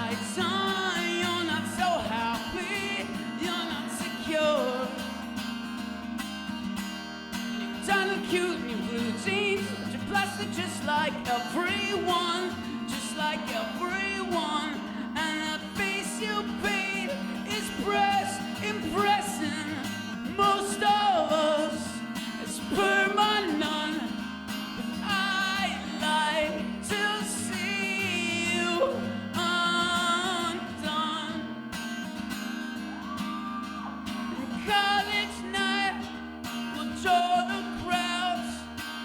lights on, you're not so happy, you're not secure. You're done cute in your blue jeans, but you're plastic just like everyone, just like everyone. And that face you paint is impressing most of us. It's permanent, but I like to see you undone. And college night will draw the crowds,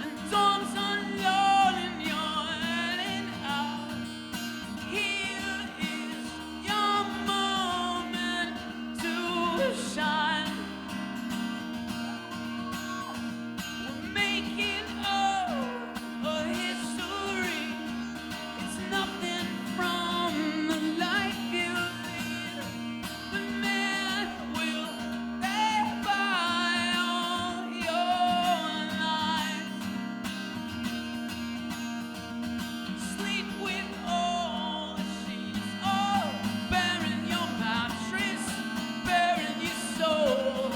and dorms unload, and you're heading out. Here is your moment to shine. We're making a history. It's nothing from the life you lead, but man, will they buy all your lies? Sleep with all the sheets, oh, bearing your mattress, bearing your soul.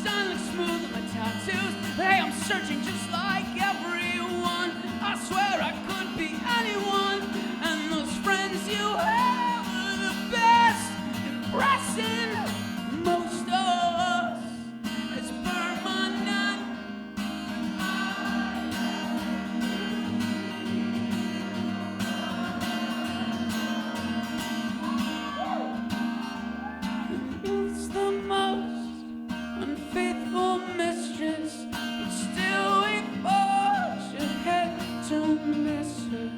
Sun looks smooth with my tattoos. Hey, I'm searching just like everyone. I swear I could be anyone. And those friends you have are the best, impressing most of us. It's permanent. It's the most unfaithful mistress, but still we forge ahead to miss her.